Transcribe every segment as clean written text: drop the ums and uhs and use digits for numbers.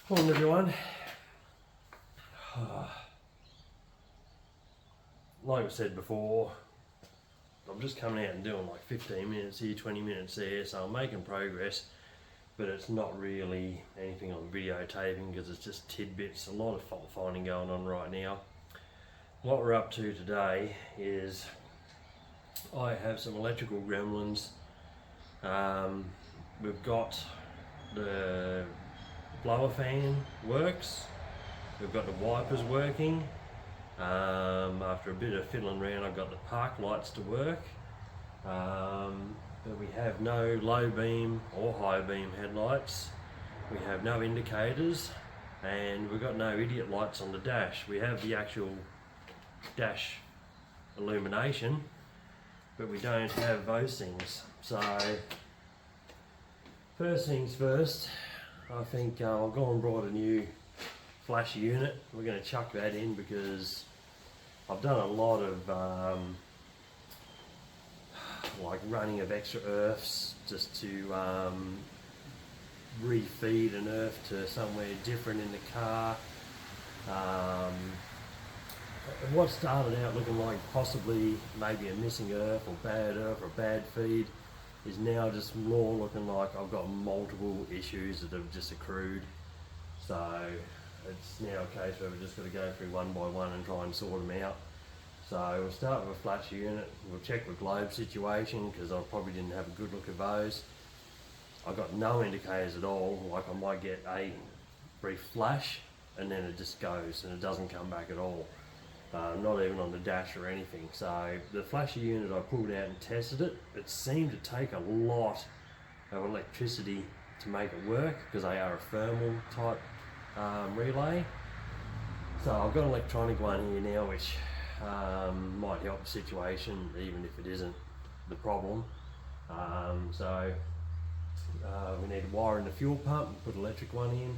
Morning everyone. Like I said before, I'm just coming out and doing like 15 minutes here, 20 minutes there, so I'm making progress, but it's not really anything on videotaping because it's just tidbits. A lot of fault finding going on right now. What we're up to today is I have some electrical gremlins. We've got the blower fan works, we've got the wipers working. After a bit of fiddling around, I've got the park lights to work, but we have no low beam or high beam headlights. We have no indicators, and we've got no idiot lights on the dash. We have the actual dash illumination, but we don't have those things. So first things first, I think I've gone and brought a new flasher unit. We're going to chuck that in because I've done a lot of like running of extra earths just to refeed an earth to somewhere different in the car. What started out looking like possibly maybe a missing earth or bad feed is now just more looking like I've got multiple issues that have just accrued. So it's now a case where we've just got to go through one by one and try and sort them out. So we'll start with a flasher unit. We'll check the globe situation because I probably didn't have a good look at those. I've got no indicators at all. Like I might get a brief flash and then it just goes and it doesn't come back at all. Not even on the dash or anything. So the flasher unit, I pulled out and tested it. It seemed to take a lot of electricity to make it work because they are a thermal type relay. So I've got an electronic one here now which might help the situation even if it isn't the problem. We need to wire in the fuel pump and put an electric one in,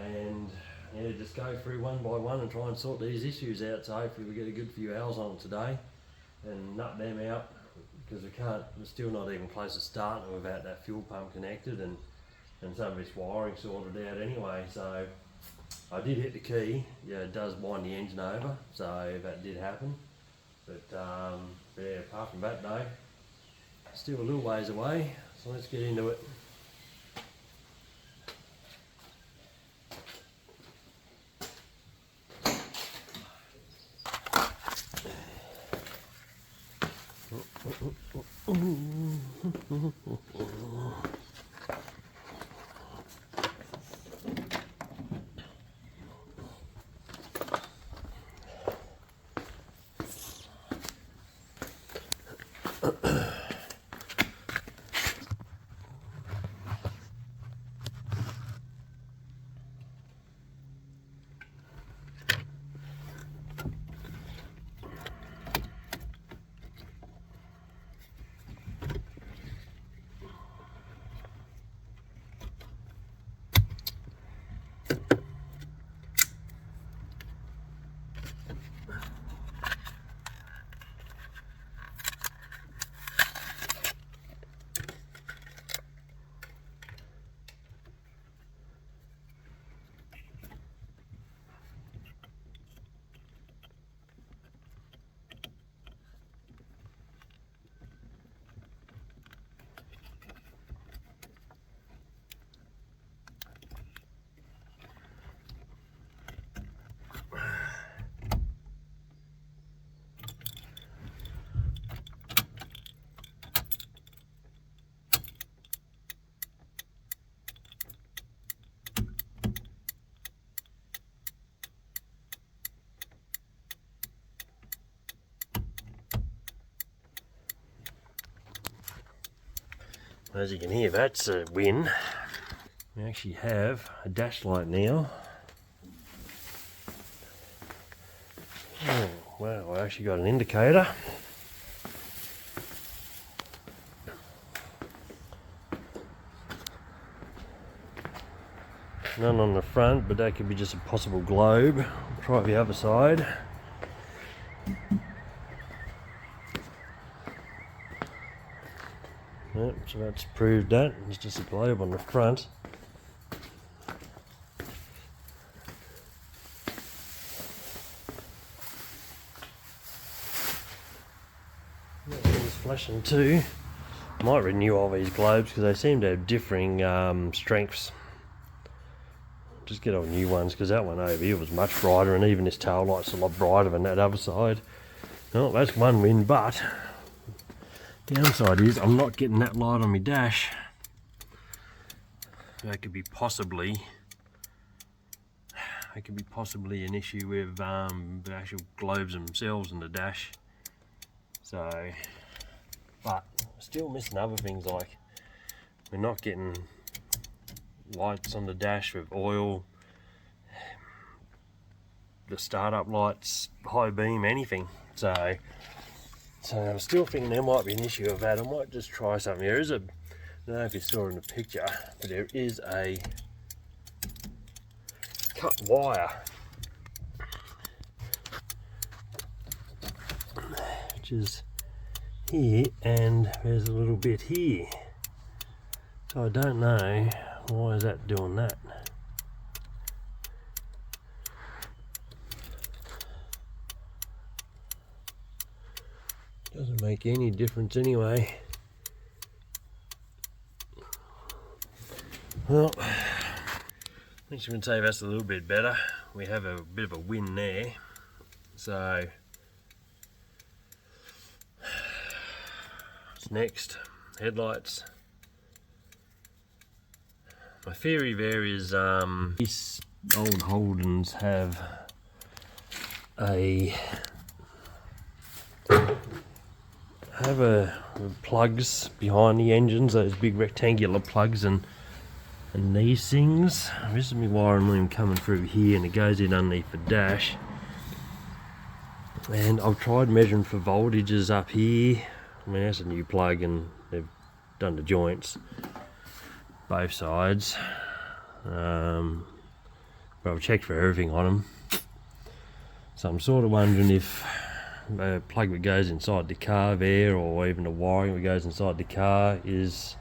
and yeah, just go through one by one and try and sort these issues out. So hopefully we get a good few hours on it today and nut them out, because we're still not even close to starting without that fuel pump connected and some of this wiring sorted out anyway. So I did hit the key. Yeah, it does wind the engine over, so that did happen. But yeah, apart from that though, still a little ways away. So let's get into it. As you can hear, that's a win. We actually have a dash light now. Oh, wow, I actually got an indicator. None on the front, but that could be just a possible globe. I'll try the other side. Yep, so that's proved that. It's just a globe on the front. flashing too. Might renew all these globes because they seem to have differing strengths. Just get on new ones because that one over here was much brighter, and even this tail light's a lot brighter than that other side. Well, that's one win, but downside is I'm not getting that light on my dash. That could be possibly an issue with the actual globes themselves in the dash. So, but still missing other things, like we're not getting lights on the dash with oil, the startup lights, high beam, anything. So I'm still thinking there might be an issue of that. I might just try something. There is a, I don't know if you saw it in the picture, but there is a cut wire which is here, and there's a little bit here. So I don't know why is that doing that. Doesn't make any difference anyway. Well, at least we can say that's a little bit better. We have a bit of a win there. So what's next? Headlights. My theory there is these old Holdens have plugs behind the engines, those big rectangular plugs, and these things. This is my wiring loom coming through here, and it goes in underneath the dash. And I've tried measuring for voltages up here. I mean, that's a new plug, and they've done the joints both sides. But I've checked for everything on them. So I'm sort of wondering if a plug that goes inside the car there, or even the wiring that goes inside the car, is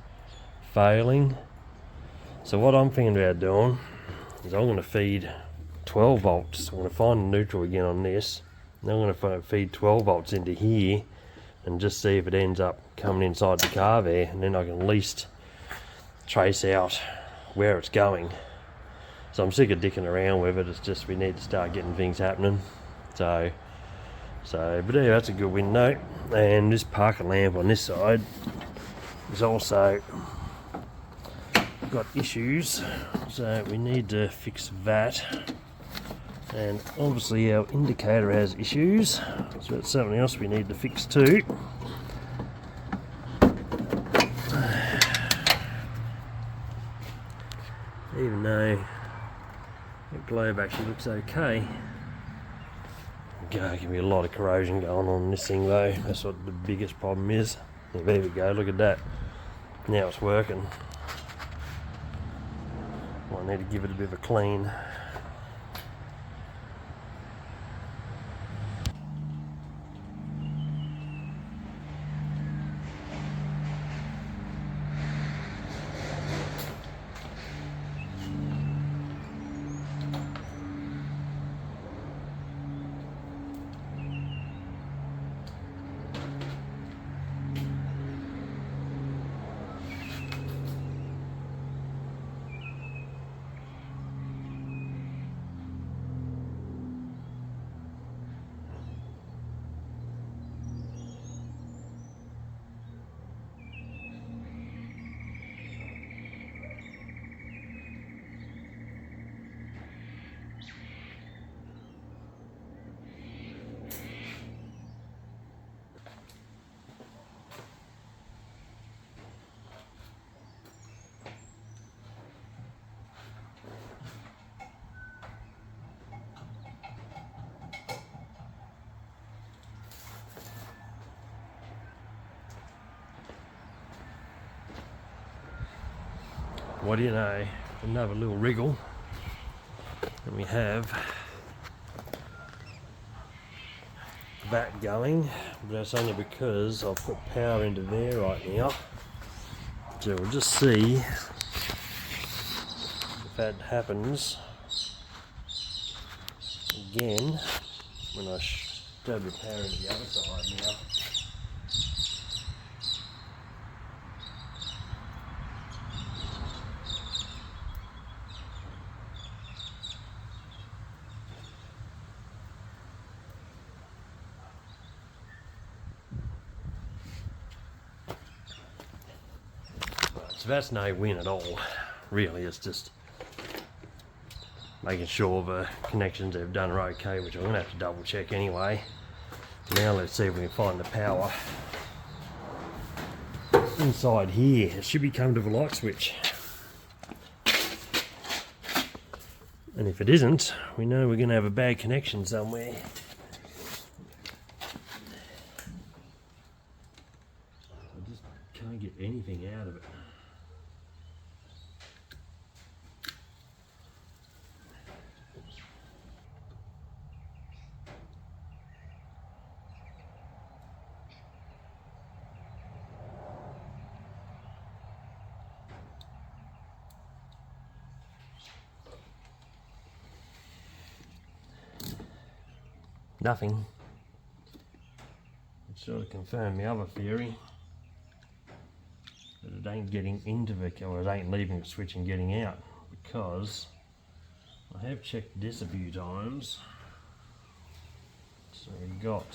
failing. So what I'm thinking about doing is I'm going to feed 12 volts. I'm going to find the neutral again on this, and I'm going to feed 12 volts into here and just see if it ends up coming inside the car there, and then I can at least trace out where it's going. So I'm sick of dicking around with it. It's just we need to start getting things happening. So but yeah, that's a good win note. And this parker lamp on this side is also got issues, so we need to fix that. And obviously our indicator has issues, so that's something else we need to fix too. Even though the globe actually looks okay, there can be a lot of corrosion going on in this thing though. That's what the biggest problem is. Yeah, there we go, look at that. Now it's working. I need to give it a bit of a clean. What do you know, another little wriggle, and we have that going, but that's only because I've put power into there right now. So we'll just see if that happens again when I grab the power into the other side now. that's no win at all. Really, it's just making sure the connections they've done are okay, which I'm going to have to double check anyway. Now let's see if we can find the power. Inside here, it should be coming to the light switch. And if it isn't, we know we're going to have a bad connection somewhere. I just can't get anything out of it. Nothing. It sort of confirmed my other theory that it ain't getting into the, or it ain't leaving the switch and getting out, because I have checked this a few times. So we've got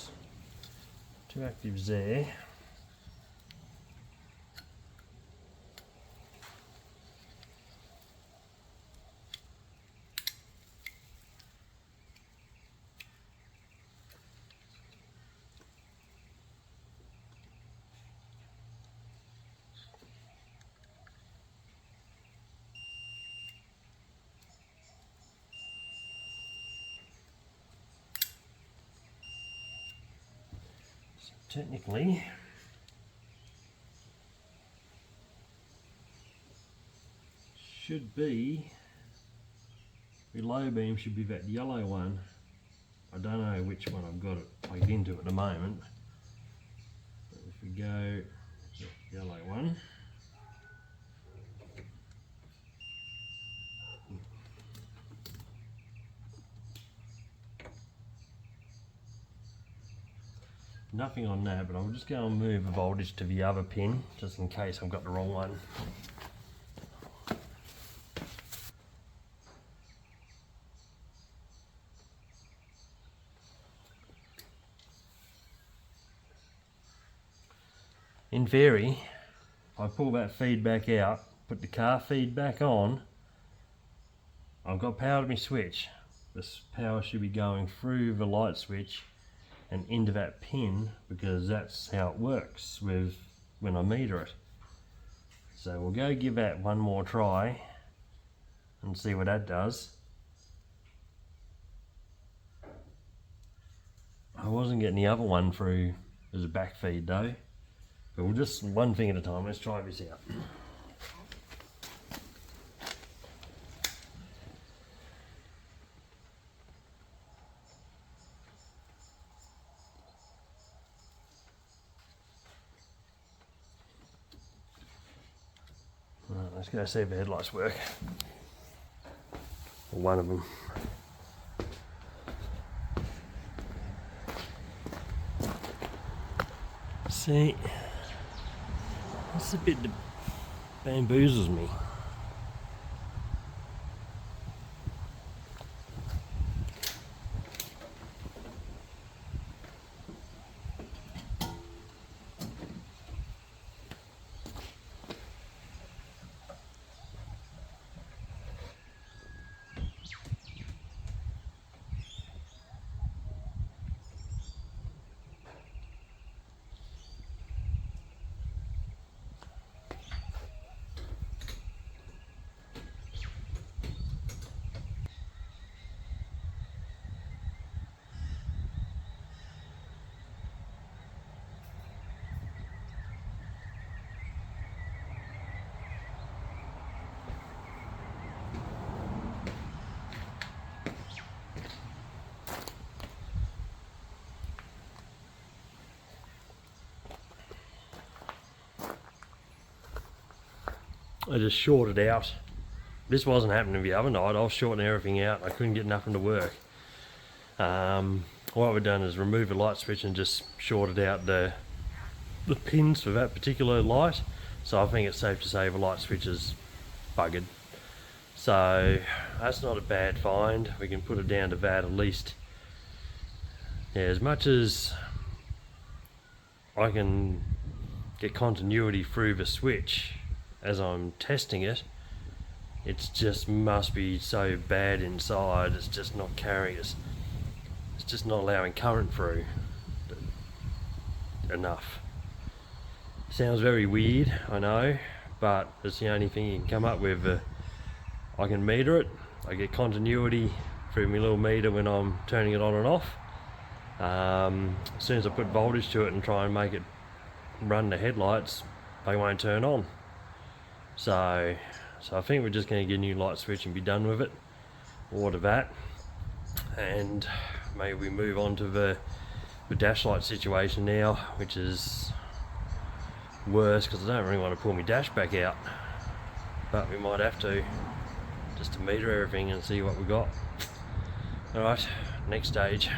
two actives there. Technically, should be, the low beam should be that yellow one. I don't know which one I've got it plugged into at the moment. But if we go the yellow one, nothing on that, but I'm just going to move the voltage to the other pin, just in case I've got the wrong one. In theory, if I pull that feedback out, put the car feedback on, I've got power to my switch. This power should be going through the light switch and into that pin, because that's how it works with when I meter it. So we'll go give that one more try and see what that does. I wasn't getting the other one through as a back feed though, but we'll just one thing at a time. Let's try this out. Right, let's go see if the headlights work. Or one of them. See, that's a bit that bamboozles me. I just shorted out. This wasn't happening the other night. I was shorting everything out. I couldn't get nothing to work. What we've done is remove the light switch and just shorted out the pins for that particular light. So I think it's safe to say the light switch is buggered. So that's not a bad find. We can put it down to that at least. Yeah, as much as I can get continuity through the switch as I'm testing it, it's just must be so bad inside, it's just not carrying us. It's just not allowing current through enough. Sounds very weird, I know, but it's the only thing you can come up with. I can meter it, I get continuity through my little meter when I'm turning it on and off. As soon as I put voltage to it and try and make it run the headlights, they won't turn on. So I think we're just going to get a new light switch and be done with it. Order that, and maybe we move on to the dash light situation now, which is worse because I don't really want to pull my dash back out, but we might have to, just to meter everything and see what we got. Alright, next stage.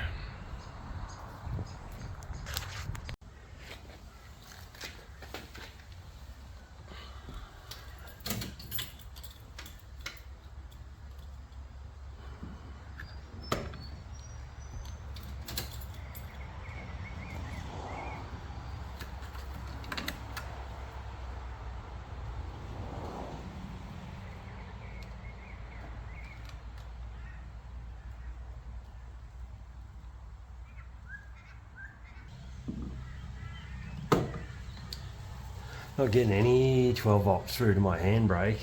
Not getting any 12 volts through to my handbrake.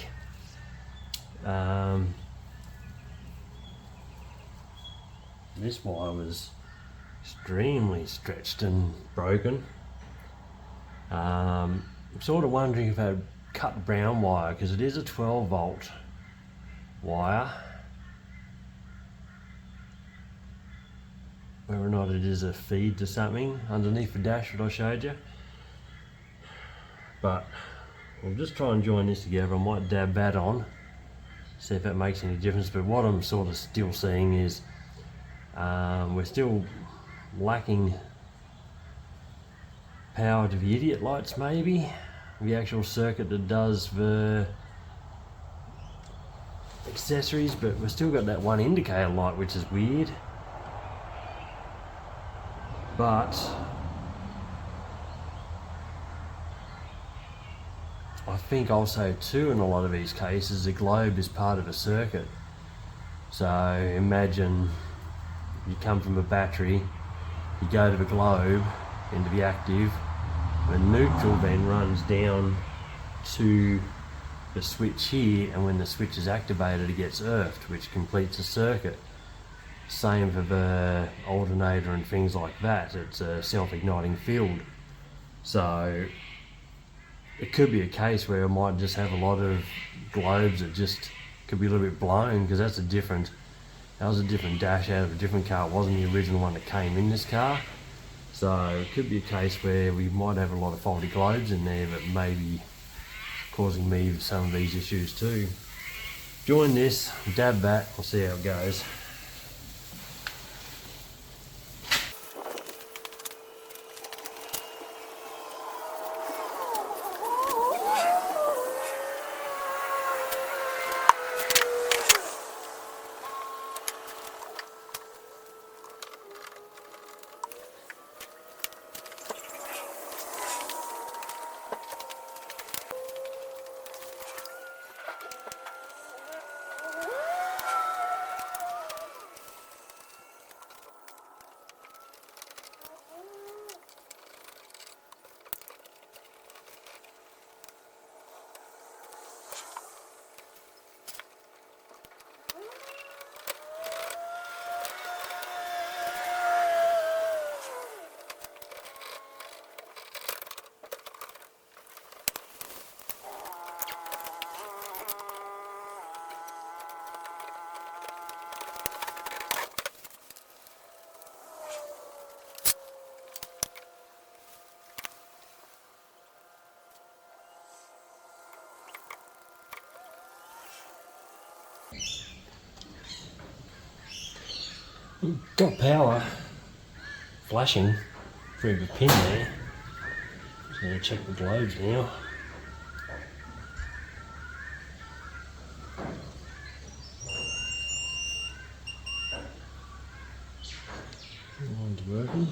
This wire was extremely stretched and broken. I'm sort of wondering if I cut brown wire, because it is a 12 volt wire. Whether or not it is a feed to something underneath the dash that I showed you. But we'll just try and join this together. I might dab that on, see if that makes any difference. But what I'm sort of still seeing is we're still lacking power to the idiot lights, maybe. The actual circuit that does the accessories, but we've still got that one indicator light, which is weird. But I think also too, in a lot of these cases, the globe is part of a circuit. So imagine you come from a battery, you go to the globe, into the active, the neutral then runs down to the switch here, and when the switch is activated it gets earthed, which completes a circuit. Same for the alternator and things like that, it's a self-igniting field. So it could be a case where I might just have a lot of globes that just could be a little bit blown, because that was a different dash out of a different car. It wasn't the original one that came in this car. So it could be a case where we might have a lot of faulty globes in there that may be causing me some of these issues too. Join this, dab that, we'll see how it goes. Got power flashing through the pin there. Just going to check the globes now. One's working.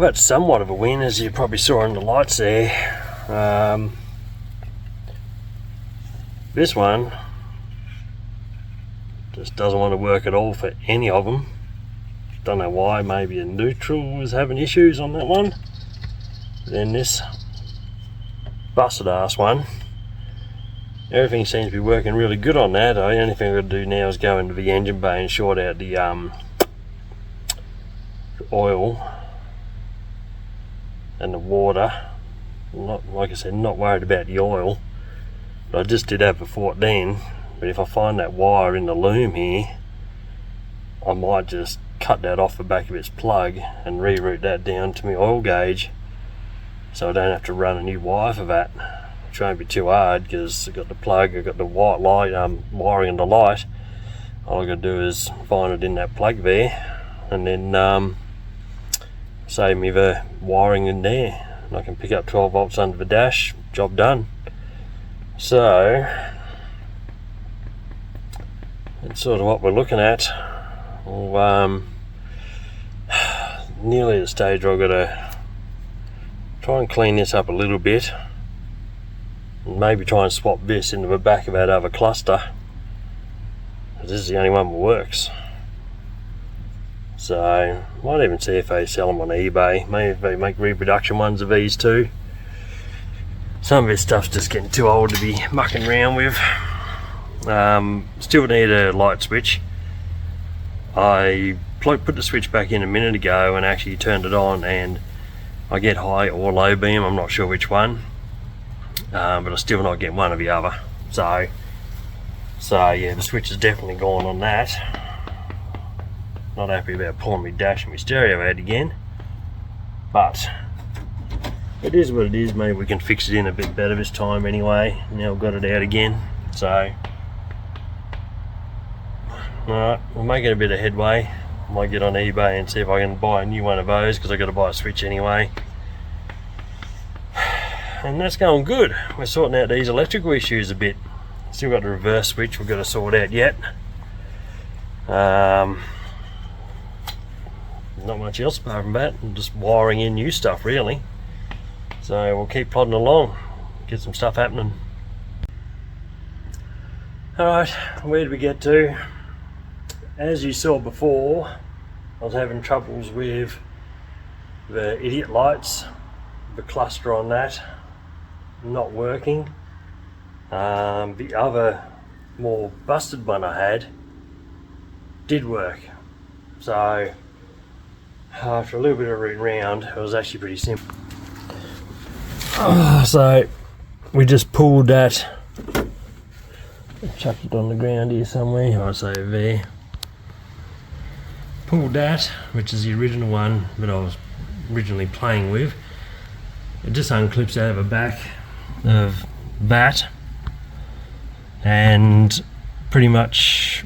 Well, that's somewhat of a win, as you probably saw in the lights there. This one just doesn't want to work at all for any of them. Don't know why. Maybe a neutral was having issues on that one. Then this busted ass one, everything seems to be working really good on that. The only thing I've got to do now is go into the engine bay and short out the oil and the water. Not, like I said, not worried about the oil, but I just did that before then. But if I find that wire in the loom here, I might just cut that off the back of its plug and reroute that down to my oil gauge, so I don't have to run a new wire for that, which won't be too hard because I've got the plug, I've got the white light, wiring and the light. All I've got to do is find it in that plug there, and then save me the wiring in there, and I can pick up 12 volts under the dash, job done. So that's sort of what we're looking at. Well, nearly at the stage where I've got to try and clean this up a little bit, and maybe try and swap this into the back of that other cluster, because this is the only one that works. So might even see if they sell them on eBay. Maybe if they make reproduction ones of these too. Some of this stuff's just getting too old to be mucking around with. Still need a light switch. I put the switch back in a minute ago and actually turned it on, and I get high or low beam, I'm not sure which one, but I still not get one or the other. So yeah, the switch is definitely gone on that. Not happy about pulling my dash and my stereo out again, but it is what it is. Maybe we can fix it in a bit better this time anyway. Now we've got it out again, so alright, we're making a bit of headway. Might get on eBay and see if I can buy a new one of those, because I've got to buy a switch anyway. And that's going good. We're sorting out these electrical issues a bit. Still got the reverse switch we've got to sort out yet. Not much else apart from that. I'm just wiring in new stuff really. So we'll keep plodding along, get some stuff happening. Alright, where did we get to? As you saw before, I was having troubles with the idiot lights, the cluster on that not working. The other more busted one I had did work. So after a little bit of rooting around, it was actually pretty simple. So we just pulled that, chucked it on the ground here somewhere, I'd say there. Pulled that, which is the original one that I was originally playing with. It just unclips out of the back of that and pretty much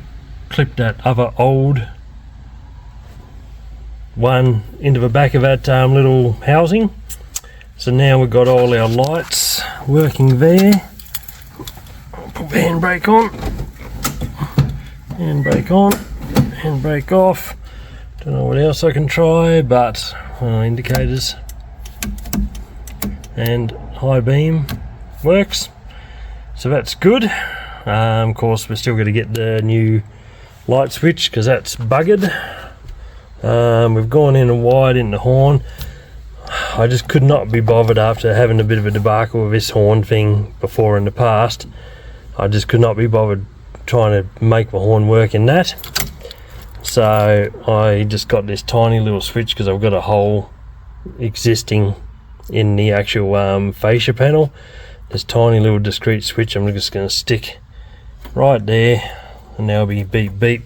clipped that other old one into the back of that little housing. So now we've got all our lights working there. I'll put the handbrake on, handbrake on, handbrake off. Don't know what else I can try, but indicators and high beam works, so that's good. Of course we're still going to get the new light switch because that's buggered. We've gone in and wired in the horn. I just could not be bothered after having a bit of a debacle with this horn thing before in the past. I just could not be bothered trying to make the horn work in that. So I just got this tiny little switch because I've got a hole existing in the actual fascia panel. This tiny little discrete switch I'm just going to stick right there, and now be beep beep.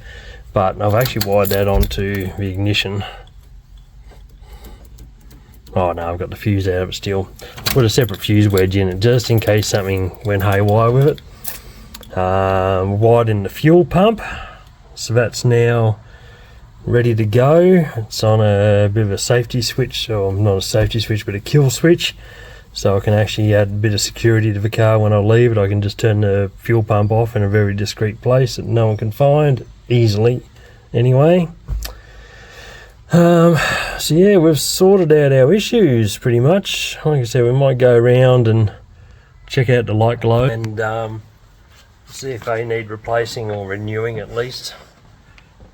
But I've actually wired that onto the ignition. Oh no, I've got the fuse out of it still. Put a separate fuse wedge in it just in case something went haywire with it. Wired in the fuel pump, so that's now ready to go. It's on a bit of a safety switch, or not a safety switch but a kill switch, so I can actually add a bit of security to the car. When I leave it, I can just turn the fuel pump off in a very discreet place that no one can find easily anyway. So yeah, we've sorted out our issues pretty much. Like I said, we might go around and check out the light glow and see if they need replacing or renewing at least.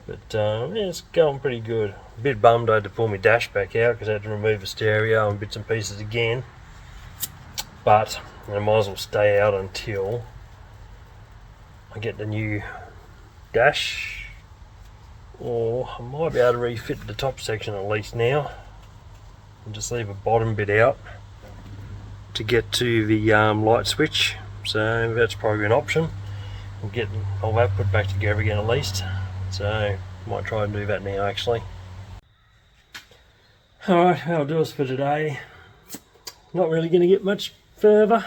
But yeah, it's going pretty good. A bit bummed I had to pull my dash back out because I had to remove the stereo and bits and pieces again. But I might as well stay out until I get the new dash, or I might be able to refit the top section at least now and just leave a bottom bit out to get to the light switch. So that's probably an option. I'll have it put back together again at least. So might try and do that now actually. Alright, that'll do us for today. Not really going to get much further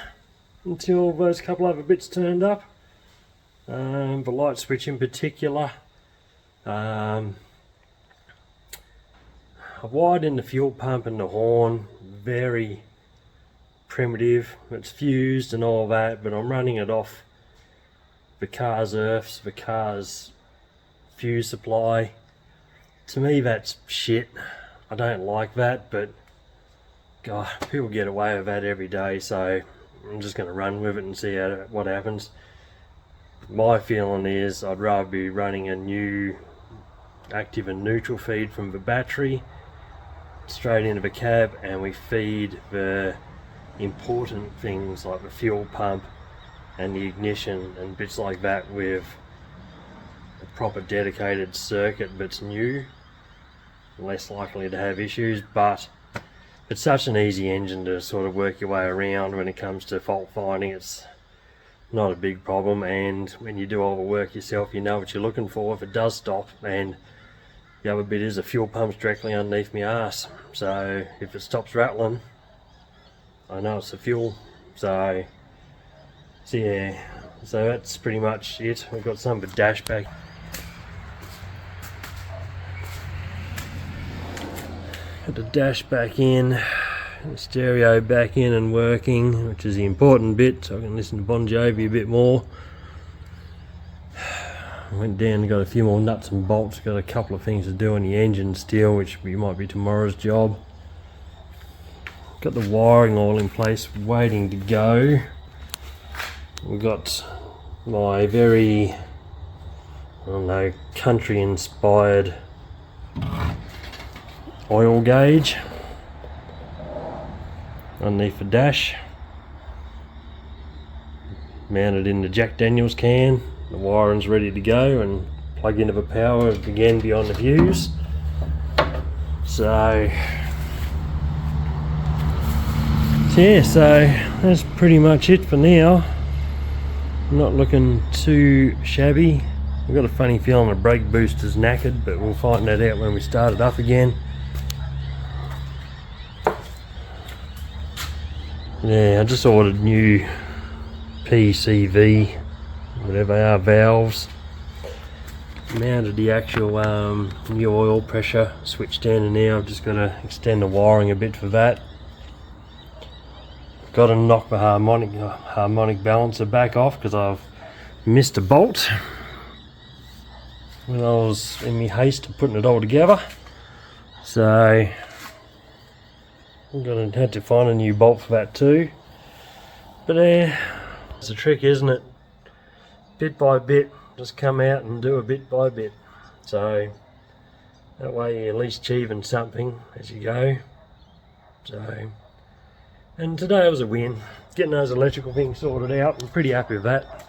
until those couple other bits turned up. The light switch in particular. I've wired in the fuel pump and the horn, very primitive. It's fused and all that, but I'm running it off the car's earths, the car's fuse supply. To me that's shit. I don't like that, but God, people get away with that every day, so I'm just going to run with it and see what happens. My feeling is I'd rather be running a new active and neutral feed from the battery straight into the cab, and we feed the important things like the fuel pump and the ignition and bits like that with a proper dedicated circuit that's new, less likely to have issues. But it's such an easy engine to sort of work your way around when it comes to fault finding. It's not a big problem, and when you do all the work yourself, you know what you're looking for if it does stop. And the other bit is the fuel pump's directly underneath my arse, so if it stops rattling, I know it's the fuel. So yeah, so that's pretty much it. We've got some of the dash back. Got the dash back in, the stereo back in and working, which is the important bit, so I can listen to Bon Jovi a bit more. I went down and got a few more nuts and bolts, got a couple of things to do on the engine still, which might be tomorrow's job. Got the wiring all in place, waiting to go. We've got my very, I don't know, country inspired oil gauge underneath the dash, mounted in the Jack Daniels can. The wiring's ready to go and plug into the power again beyond the fuse. So yeah, so that's pretty much it for now. Not looking too shabby. I've got a funny feeling the brake booster's knackered, but we'll find that out when we start it up again. Yeah, I just ordered new PCV, whatever they are, valves. Mounted the actual new oil pressure switch down, and now I've just got to extend the wiring a bit for that. Got to knock the harmonic balancer back off because I've missed a bolt when I was in my haste of putting it all together. So I'm gonna have to find a new bolt for that too. But it's a trick, isn't it? Bit by bit, just come out and do a bit by bit. So that way you're at least achieving something as you go. So, and today was a win. Getting those electrical things sorted out, I'm pretty happy with that.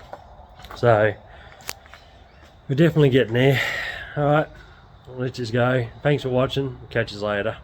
So we're definitely getting there. Alright, let's just go. Thanks for watching. Catch you later.